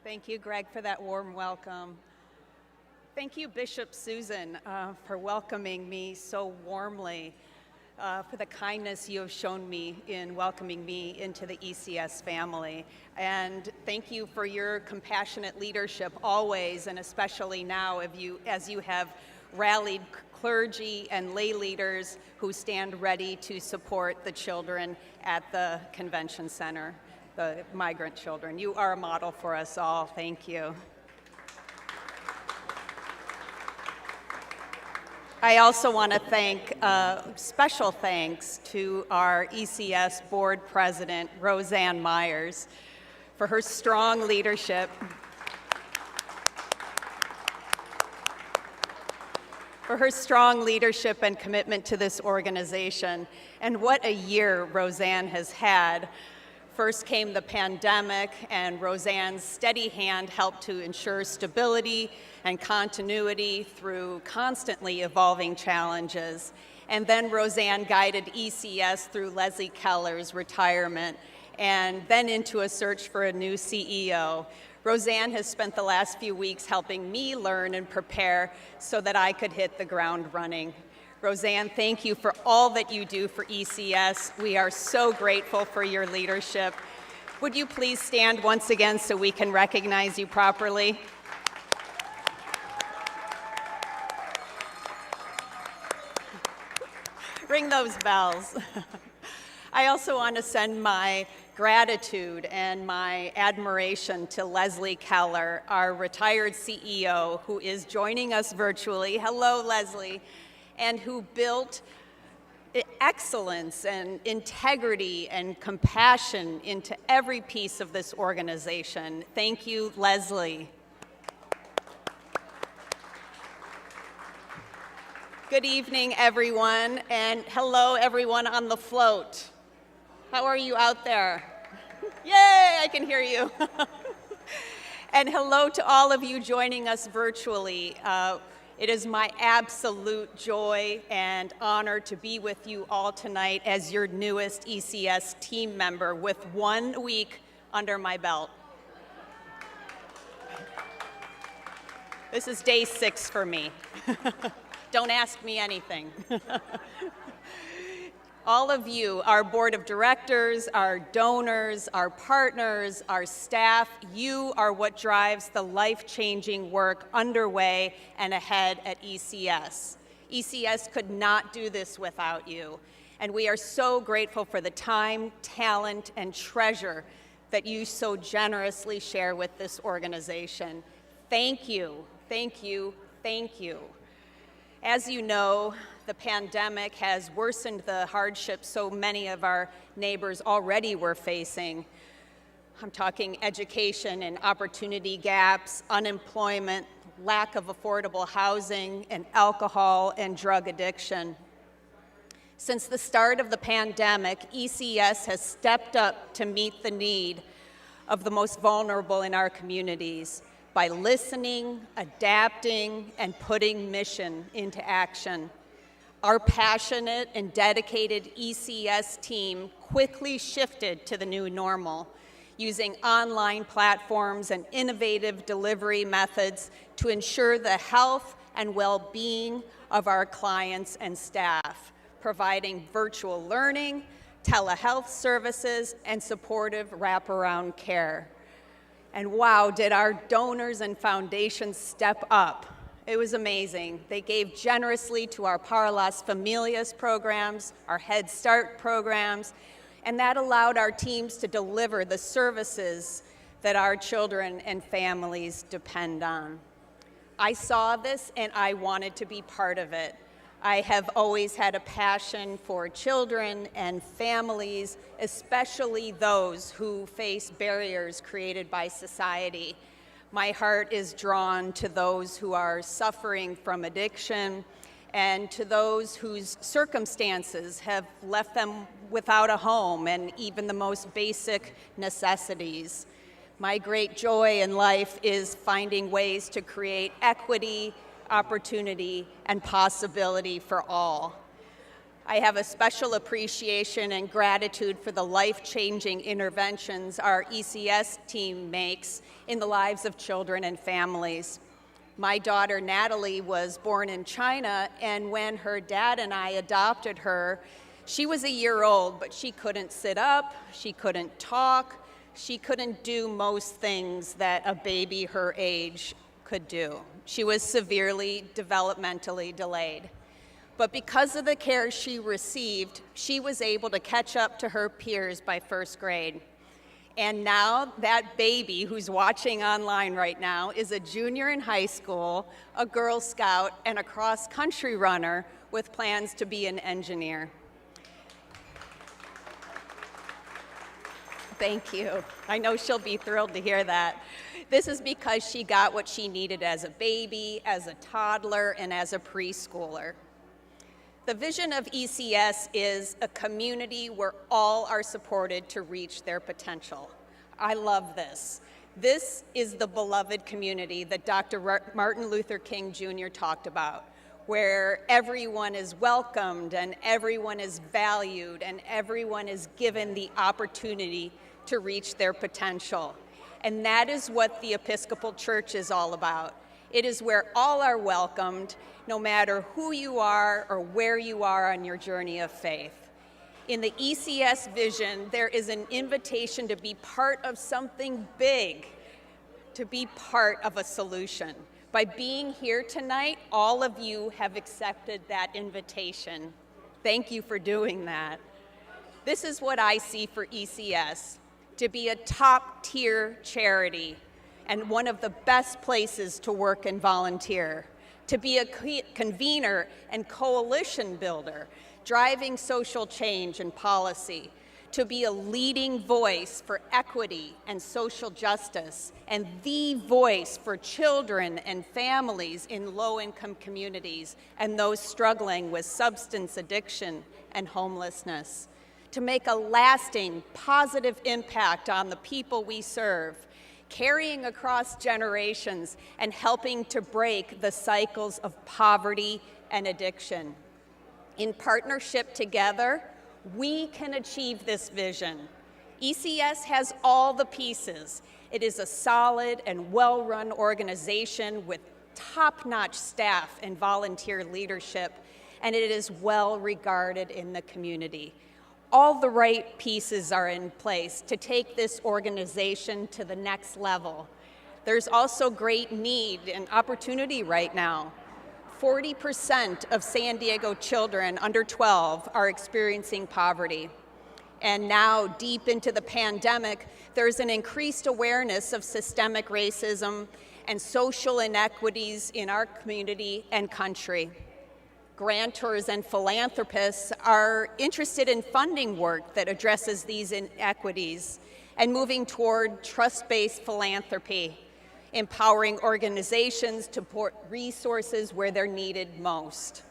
Thank you, Greg, for that warm welcome. Thank you, Bishop Susan, for welcoming me so warmly, for the kindness you have shown me in welcoming me into the ECS family. And thank you for your compassionate leadership always, and especially now as you have rallied clergy and lay leaders who stand ready to support the children at the convention center, the migrant children. You are a model for us all. Thank you. I also want to thank, special thanks to our ECS board president, Roseanne Myers, for her strong leadership. For her strong leadership and commitment to this organization. And what a year Roseanne has had. First came the pandemic, and Roseanne's steady hand helped to ensure stability and continuity through constantly evolving challenges. And then Roseanne guided ECS through Leslie Keller's retirement, and then into a search for a new CEO. Roseanne has spent the last few weeks helping me learn and prepare so that I could hit the ground running. Roseanne, thank you for all that you do for ECS. We are so grateful for your leadership. Would you please stand once again so we can recognize you properly? Ring those bells. I also want to send my gratitude and my admiration to Leslie Keller, our retired CEO, who is joining us virtually. Hello, Leslie. And who built excellence and integrity and compassion into every piece of this organization. Thank you, Leslie. Good evening, everyone, and hello, everyone on the float. How are you out there? Yay, I can hear you. And hello to all of you joining us virtually. It is my absolute joy and honor to be with you all tonight as your newest ECS team member with 1 week under my belt. This is day 6 for me. Don't ask me anything. All of you, our board of directors, our donors, our partners, our staff, you are what drives the life-changing work underway and ahead at ECS. ECS could not do this without you, and we are so grateful for the time, talent, and treasure that you so generously share with this organization. Thank you, thank you, thank you. As you know, the pandemic has worsened the hardships so many of our neighbors already were facing. I'm talking education and opportunity gaps, unemployment, lack of affordable housing, and alcohol and drug addiction. Since the start of the pandemic, ECS has stepped up to meet the need of the most vulnerable in our communities by listening, adapting, and putting mission into action. Our passionate and dedicated ECS team quickly shifted to the new normal, using online platforms and innovative delivery methods to ensure the health and well-being of our clients and staff, providing virtual learning, telehealth services, and supportive wraparound care. And wow, did our donors and foundations step up. It was amazing. They gave generously to our Para las Familias programs, our Head Start programs, and that allowed our teams to deliver the services that our children and families depend on. I saw this and I wanted to be part of it. I have always had a passion for children and families, especially those who face barriers created by society. My heart is drawn to those who are suffering from addiction and to those whose circumstances have left them without a home and even the most basic necessities. My great joy in life is finding ways to create equity, opportunity, and possibility for all. I have a special appreciation and gratitude for the life-changing interventions our ECS team makes in the lives of children and families. My daughter Natalie was born in China, and when her dad and I adopted her, she was a year old, but she couldn't sit up, she couldn't talk, she couldn't do most things that a baby her age could do. She was severely developmentally delayed. But because of the care she received, she was able to catch up to her peers by first grade. And now that baby who's watching online right now is a junior in high school, a Girl Scout, and a cross-country runner with plans to be an engineer. Thank you. I know she'll be thrilled to hear that. This is because she got what she needed as a baby, as a toddler, and as a preschooler. The vision of ECS is a community where all are supported to reach their potential. I love this. This is the beloved community that Dr. Martin Luther King Jr. talked about, where everyone is welcomed and everyone is valued and everyone is given the opportunity to reach their potential. And that is what the Episcopal Church is all about. It is where all are welcomed, no matter who you are or where you are on your journey of faith. In the ECS vision, there is an invitation to be part of something big, to be part of a solution. By being here tonight, all of you have accepted that invitation. Thank you for doing that. This is what I see for ECS, to be a top-tier charity and one of the best places to work and volunteer, to be a convener and coalition builder, driving social change and policy, to be a leading voice for equity and social justice, and the voice for children and families in low-income communities and those struggling with substance addiction and homelessness, to make a lasting, positive impact on the people we serve, carrying across generations and helping to break the cycles of poverty and addiction. In partnership together, we can achieve this vision. ECS has all the pieces. It is a solid and well-run organization with top-notch staff and volunteer leadership, and it is well regarded in the community. All the right pieces are in place to take this organization to the next level. There's also great need and opportunity right now. 40% of San Diego children under 12 are experiencing poverty. And now, deep into the pandemic, there's an increased awareness of systemic racism and social inequities in our community and country. Grantors and philanthropists are interested in funding work that addresses these inequities and moving toward trust-based philanthropy, empowering organizations to put resources where they're needed most.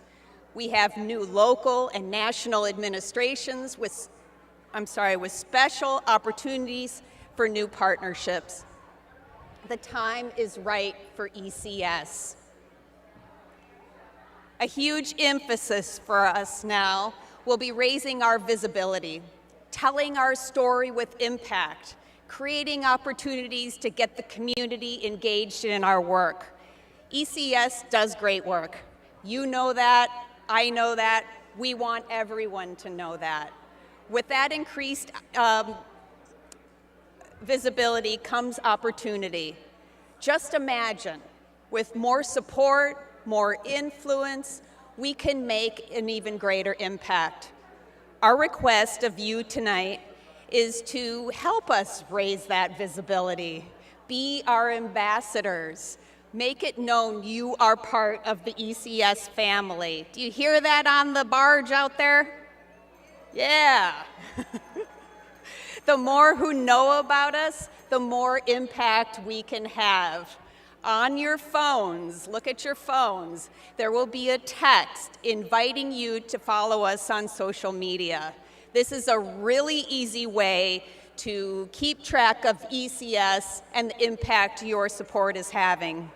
We have new local and national administrations with special opportunities for new partnerships. The time is right for ECS. A huge emphasis for us now will be raising our visibility, telling our story with impact, creating opportunities to get the community engaged in our work. ECS does great work. You know that, I know that, we want everyone to know that. With that increased visibility comes opportunity. Just imagine, with more support, more influence, we can make an even greater impact. Our request of you tonight is to help us raise that visibility. Be our ambassadors. Make it known you are part of the ECS family. Do you hear that on the barge out there? Yeah. The more who know about us, the more impact we can have. On your phones, look at your phones, there will be a text inviting you to follow us on social media. This is a really easy way to keep track of ECS and the impact your support is having.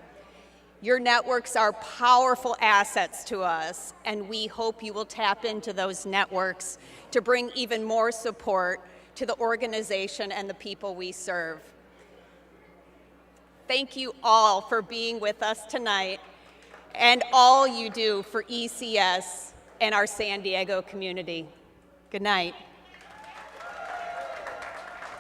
Your networks are powerful assets to us, and we hope you will tap into those networks to bring even more support to the organization and the people we serve. Thank you all for being with us tonight and all you do for ECS and our San Diego community. Good night.